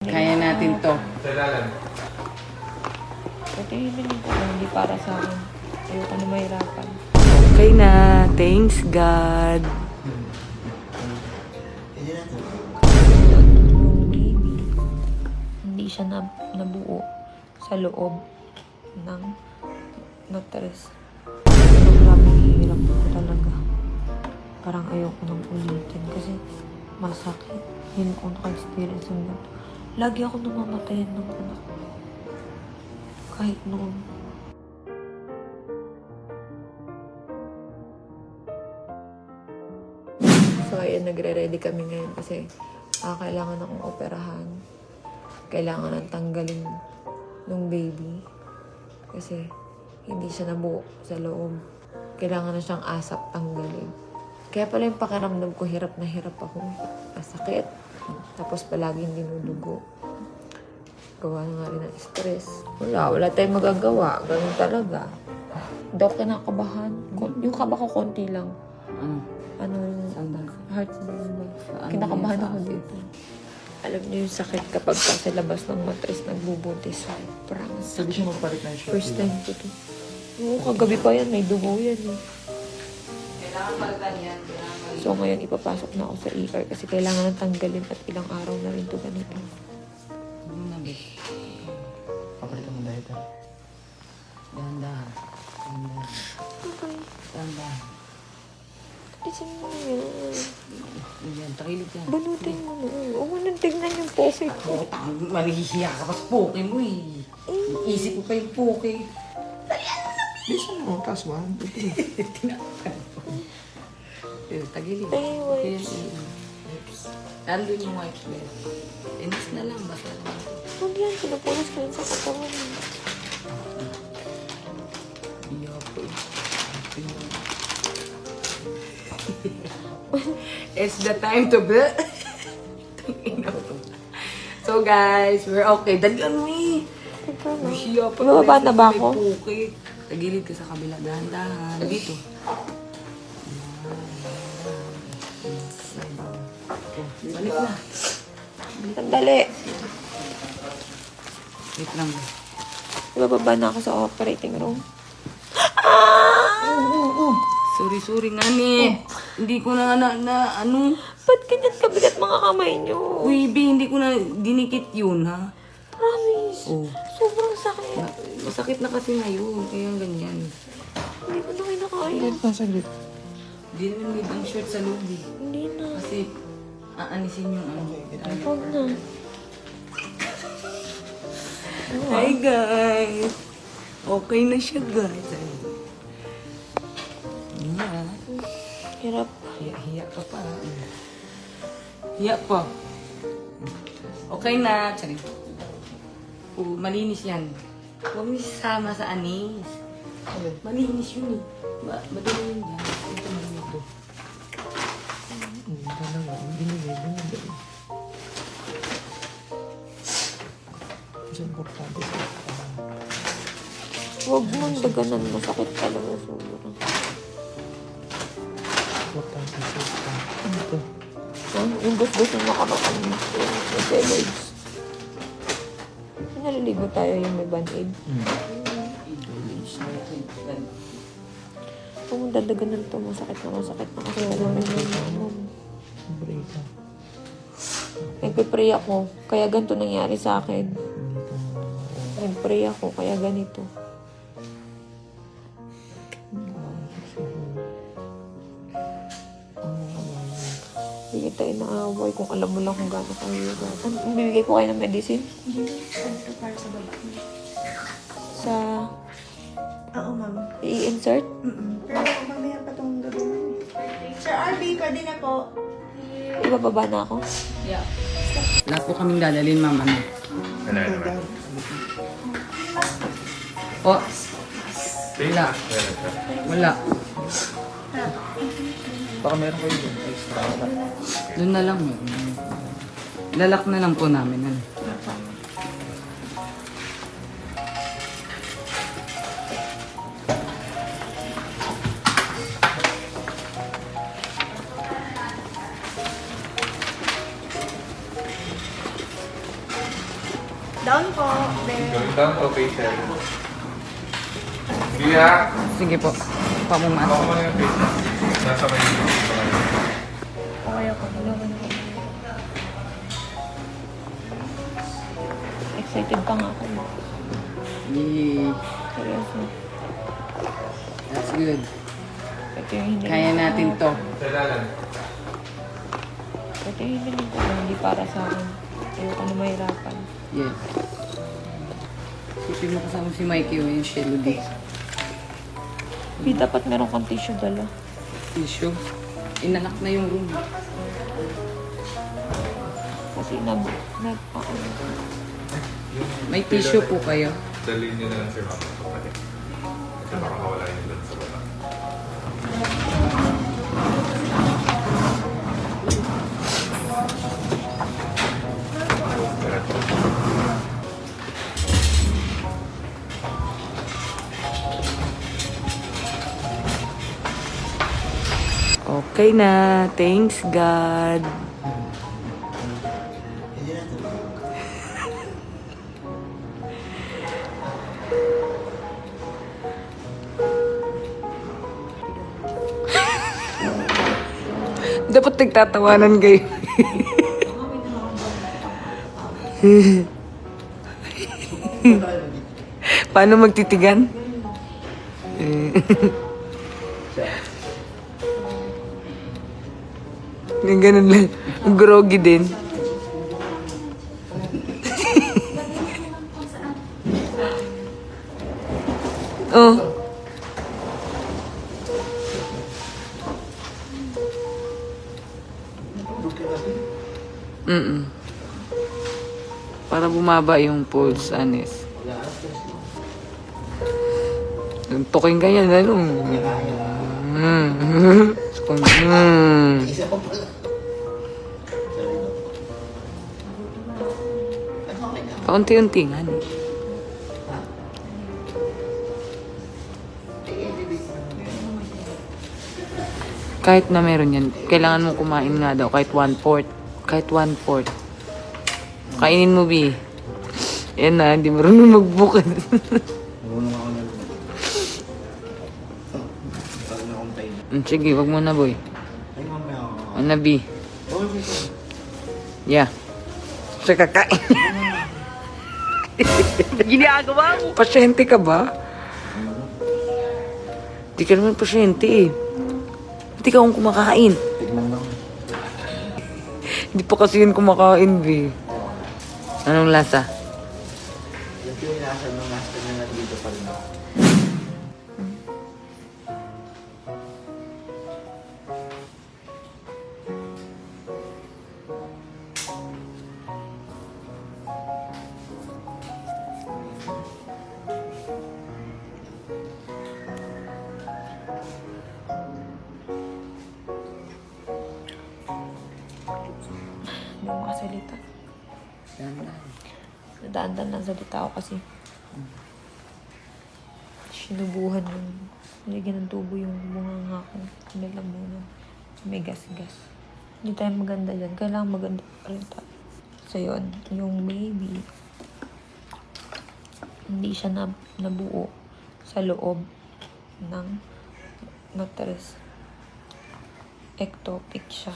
Kaya natin to. Ito yung hiling ko lang, hindi para sa akin. Ayoko na mahirapan. Okay na. Thanks God. Yung baby, hindi siya nabuo sa loob ng mattress. Grabe, hirap ko talaga. Parang ayoko nang ulitin kasi masakit. Hindi ko naka-experience ng ganito. Lagi ako namamatayan ng anak. Kahit noon. So, ayun, nagre-ready kami ngayon kasi kailangan akong operahan. Kailangan nang tanggalin ng baby. Kasi hindi siya nabuo sa loob. Kailangan na siyang asap tanggalin. Kaya pala yung pakiramdam ko, hirap na hirap ako. Masakit. Tapos palaging dinudugo. Gawa na nga rin ng stress. Wala tayong magagawa. Ganun talaga. Hindi ako kinakabahan. Yung kaba ko konti lang. Ano yung heart mo. Kinakabahan ako dito. Alam niyo yung sakit kapag sa labas ng mattress nagbubuntis. Parang Sabi siya magpalit na siya. first time ko to. Oo, kagabi pa yan. May dugo yan eh. Kailangan palitan yan. So ngayon ipapasok na ako sa ER kasi kailangan nang tanggalin at ilang araw na rin to ganito. Papalitan mo dahil ito. Dahan-dahan. Okay. Dahan-dahan. Isin mo na yan. Yan, takilid yan. Banutin mo na. Huwag mo nang tignan yung poke ko. Malihihiya ka pa sa poke mo eh. Iisip ko pa yung poke. Bisa mo, taas mo. Tagilid. Ay, wipes. Lalo yung wipes ba yun? Inis na lang, basta lang. Huwag yan. Pinapunas ko yun sa katawan. Iya po eh. It's the time to be. So guys, we're okay. Dalian mo eh. Hiya pa. Ibababa na ba ako? May puki. Tagilid ka sa kabila. Dahan-dahan. Dito. Balik na. Sandali. Wait lang. Ibababa na ako sa operating room. Sorry nga ni. Hindi ko na ano. Ba't ganyan kabigat mga kamay niyo? Uy, B, hindi ko na dinikit yun, ha? Promise. Oh. Sobrang sakit. Masakit na kasi ngayon, kaya ganyan. Hindi ko na kinakaya. Saglit. Hindi naman need ang short sa loob eh. Hindi na. Kasi aanisin yung ano. Huwag na. Hi guys! Okay na siya guys. Yeah. Hirap. Hiya ka pa. Hiya pa. Okay na. Tsari. Malinis yan. Huwag mo sasama sa anis. Malinis yun eh. Madali yun yan. Ito malinis to. Talaga, binigay. Kasi importante sa Huwag mo daganan. Masakit talaga sobrang. importante sa ito. Yung gus-gus yung nakaraan. Yung steroids. Naliligo tayo yung may band-aid. Huwag mo dadaganan to. Masakit na. Kasi alam mo yung Break ka. nagpipray ako. Kaya ganito nangyari sa akin. Nagpray ako. Kaya ganito. Hindi tayo naaway kung alam mo lang kung gaano kahirap. Ano, bibigay ko kayo ng medicine? Ito para sa babae. Sa Oo, ma'am. i-insert? Pero mamaya pa itong gagawin. Sir RB, pwede na po. Ibababa na ako? Yeah. Lahat po kaming dadalhin, ma'am. Ano? Oh. Wala. Baka meron kayo doon. Extra. Doon na lang. Lalak na lang po namin. Ano? Down po. There. Going down, okay, sir. Kuya, Sige po. Pamumas. ako mo na yung face. Nasa kayo. Okay ako. Excited pa nga ako. Yay. Seryoso. That's good. Ito yung hindi. Kaya natin to. Sa lalan. Ito yung hindi ko. Hindi para sa akin. Ayoko na mahirapan. Yes. Isipin mo kasama si Mikey o yung Shelly D. Hindi dapat meron kang tissue dala. Tissue. Inanak na yung room. Kasi nagpaano. May tissue po kayo. Dalhin nyo na lang, sir, mama. Okay. Ito baka mawala yung blood sa baba. Okay na. Thanks God. Dapat nagtatawanan kayo. Paano magtitigan? Yung ganun lang. Groggy din. Oh. Para bumaba yung pulse, Anis. Tuking ka yan, ano? Paunti-unti nga, ano? Kahit na meron yan, kailangan mong kumain nga daw, kahit 1/4. Kahit 1/4. Kainin mo, Bi. Yan na, hindi marunong magbukad. Sige, wag mo na, boy. Ano, Bi? Yeah. Sa kakain. Ginagawa mo. Pasyente ka ba? Di ka naman pasyente eh. Hindi ka akong kumakain. Hindi pa kasi yun kumakain, Bi. Anong lasa? Yung nasa nung nasa na dito pa rin ako. Hindi ako makasalita. Nadaan-daan lang salita ako kasi sinubuhan yung nilagyan ng tubo yung bunganga ko. Nilamunan. May gas-gas. Hindi tayo maganda dyan. Kailangan maganda pa rin tayo. So yun, yung baby, hindi siya nabuo sa loob ng mattress. Ectopic siya.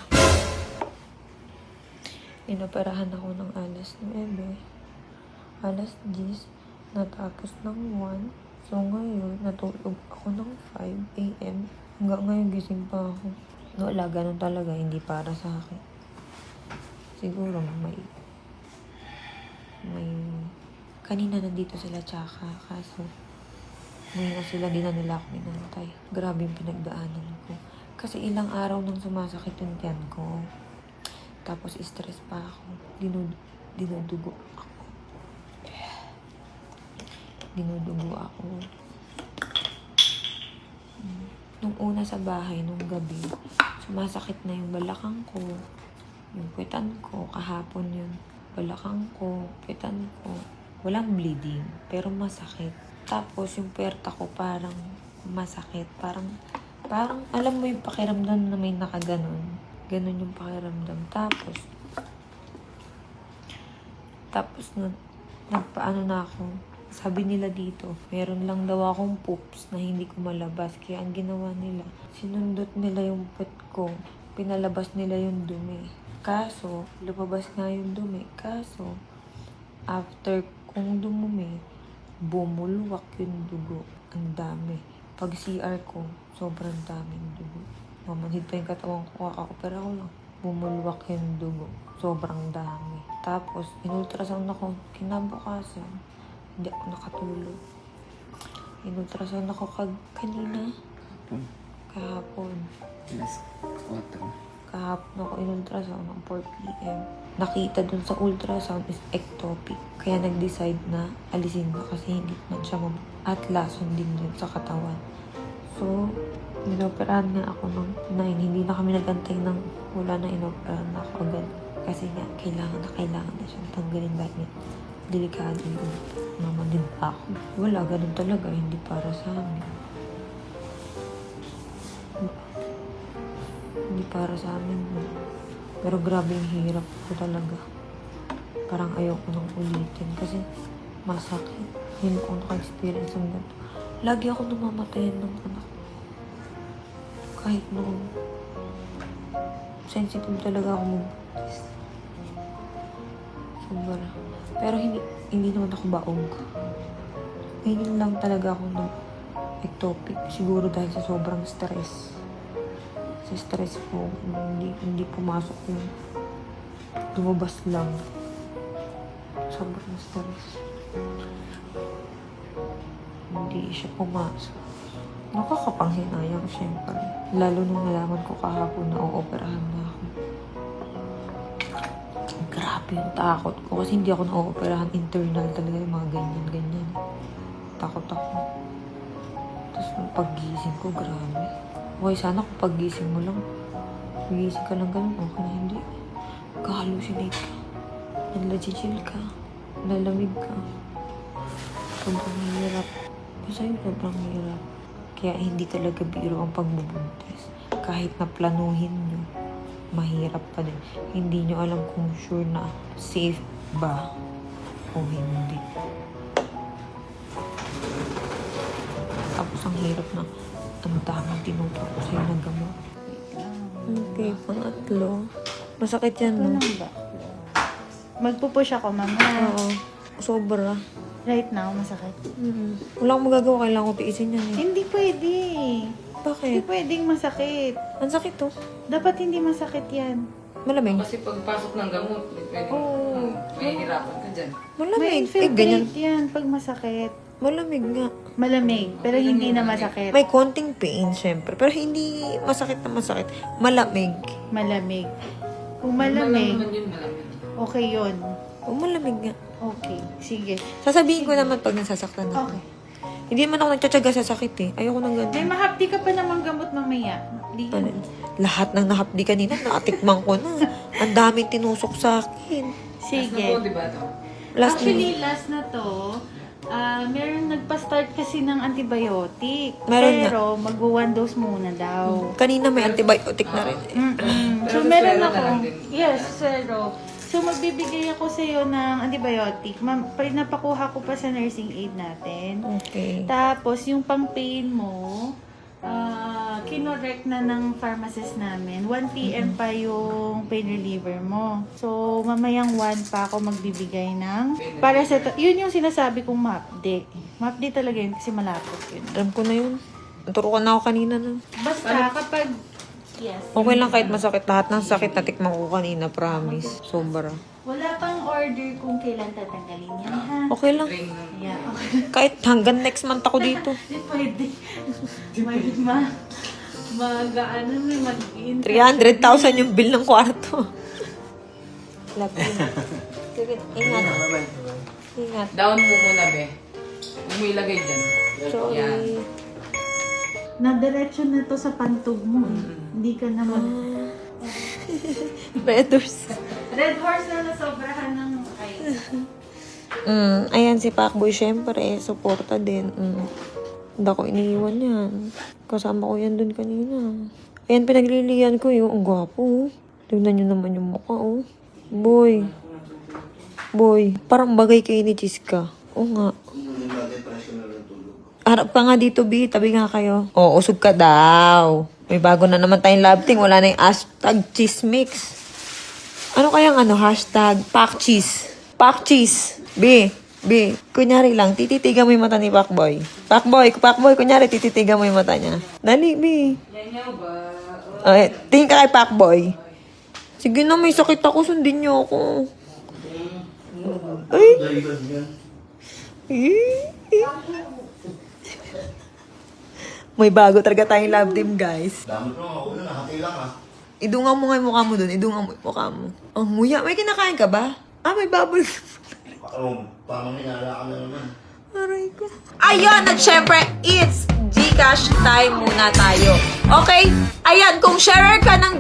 Inoperahan ako ng alas 9. Alas 10. Natapos ng 1. So ngayon, natulog ako ng 5 a.m. Hanggang ngayon gising pa ako. Wala, ganun talaga. Hindi para sa akin. Siguro may kanina nandito sila tsaka. Kaso ngayon na sila, di na nila ako minantay. Grabe yung pinagdaanan ko. Kasi ilang araw nang sumasakit yung tiyan ko. Tapos stress pa ako. Dinudugo ako. Dinudugo ako. Nung una sa bahay, nung gabi, sumasakit na yung balakang ko. Yung puwetan ko, kahapon yun. Balakang ko, puwetan ko. Walang bleeding, pero masakit. Tapos yung puwerta ko parang masakit. Parang alam mo yung pakiramdam na may nakaganon. Ganon yung pakiramdam. Tapos nagpaano na ako. Sabi nila dito, meron lang daw akong poops na hindi ko malabas. Kaya ang ginawa nila, sinundot nila yung puwet ko. Pinalabas nila yung dumi. Kaso, lumabas nga yung dumi. Kaso, after kong dumumi, bumulwak yung dugo. Ang dami. Pag CR ko, sobrang daming dugo. Mamanhid pa yung katawan ko, kaka-opera ko lang. Bumulwak yung dugo. Sobrang dami. Tapos, inultrasound ako. Kinabukasan, hindi ako nakatulog. Inultrasound ako kanina. Kahapon. Alas 4. Kahapon ako inultrasound ng 4 p.m. Nakita dun sa ultrasound is ectopic. Kaya nag-decide na alisin na kasi hindi man siya at lason din yun sa katawan. So, inoperahan nga ako ng 9. Hindi na kami nagantay ng wala na inoperahan na ako agad. Kasi nga, kailangan na siya tanggalin dahil delikado yun. Naman din pa ako. Wala, ganun talaga. Hindi para sa amin. Hindi para sa amin. Pero grabe yung hirap ko talaga. Parang ayoko nang ulitin. Kasi masakit. Hindi ko naka-experience ng ganito. Lagi ako namamatayan ng anak ko. Kahit noon. Sensitive talaga ako mag-buntis. Sobra. Pero hindi naman ako baog. Ngayon lang talaga ako ng ectopic. Siguro dahil sa sobrang stress. Sa stress ko, hindi pumasok yung lumabas lang. Sobrang stress. Hindi siya pumasok. Nakakapanghinayang syempre. Lalo nung nalaman ko kahapon na ooperahan na ako. Grabe yung takot ko kasi hindi ako na-operahan internal talaga yung mga ganyan. Takot ako. Tapos nung paggising ko, grabe. Okay, sana kung paggising mo lang, pagising ka lang ganun, okay na hindi. Ka-hallucinate ka. Nagla-chill ka. Nalamig ka. Sobrang hirap. Basta yun, sobrang hirap. Kaya hindi talaga biro ang pagbubuntis. Kahit na planuhin nyo, mahirap pa din. Hindi nyo alam kung sure na safe ba o hindi. Tapos ang hirap na ang daming tinuturo ko sa'yo ng gamot. Okay, pangatlo. Masakit yan, Ito no? lang ba? Magpupush ako, mama. Oo. Sobra. Right now, masakit. Wala akong magagawa. Kailangan ko tiisin yan eh. Hindi pwede. Bakit? Hindi pwedeng masakit. Ang sakit to. Dapat hindi masakit yan. Malamig. Kasi pagpasok ng gamot, pwede Oo. may hirapan ka dyan. May Malamig. Eh, infiltrate ganyan. yan pag masakit. Malamig nga. Malamig, pero hindi na masakit. May konting pain, syempre. Pero hindi masakit na masakit. Malamig. Malamig. Kung Malamig. malamig, Naman yun, malamig. okay yun. O, malamig nga. Okay, sige. Sasabihin ko naman pag nasasaktan ako. Okay. Hindi naman ako nagtsatsaga sa sakit eh. Ayoko nang May ganun. mahapdi ka pa namang gamot mamaya. Di Ano, lahat ng nahapdi kanina, nakatikman ko na. Ang daming tinusok sa akin. Sige. Ako, di ba ito? Last Actually, last na to, meron nagpa-start kasi ng antibiotic. Meron nga. Pero mag-1 dose muna daw. Kanina may antibiotic na rin. Pero So, sa meron swero na ako. lang din. Yes, zero. So, magbibigay ako sa iyo ng antibiotic. Napakuha ko pa sa nursing aid natin. Okay. Tapos, yung pang-pain mo, kinorek na ng pharmacist namin. 1 p.m. pa yung pain reliever mo. So, mamayang 1 pa ako magbibigay ng yun yung sinasabi kong MAPD. MAPD talaga yun kasi malapot yun. Alam ko na yun. Naturukan na ako kanina na. Basta kapag yes. Okay lang kahit masakit. Lahat ng sakit na tikman ko kanina, promise. Sobra. Wala pang order kung kailan tatanggalin yan, ha? Okay lang. Train lang. Yeah, okay. Kahit hanggang next month ako dito. Di pwede. Mag-ano mo, mag-in. 300,000 yung bill ng kwarto. Love you. Sige, ingat. Ingat. Down mo muna, be. Huwag mo ilagay dyan. Yan. Sorry. Na-diretso na to sa pantog mo. Hindi ka na Redders. Red horse na nasobrahan ng ice. Ayan si Pacboy, syempre, suporta din. Hindi ako iniiwan yan. Kasama ko yan dun kanina. Ayan, pinagliliyan ko yung ang gwapo. Tignan nyo naman yung mukha, oh. Boy. Pakboy, parang bagay kayo ni Chiska. Oo nga. Harap ka nga dito, B. Tabi nga kayo. Oo, usog ka daw. May bago na naman tayong love team. Wala na yung hashtag chismix. Ano kayang hashtag pakchis? Pakchis. B. Kunyari lang, tititigan mo yung mata ni Pakboy. Pakboy, kunyari, tititigan mo yung mata niya. Dali, B. Okay, tingin ka kay Pakboy. Sige na, may sakit ako. Sundin niyo ako. Ay. May bago talaga tayong love team, guys. Dami ko ako na, nakati lang ah. Idungan mo nga yung mukha mo dun. Idungan mo yung mukha mo. Ang nguya. May kinakain ka ba? May bubble. Parang hinala ka na naman. Aray ko. Ayun, at syempre, it's Gcash time muna tayo. Okay? Ayan, kung sharer ka ng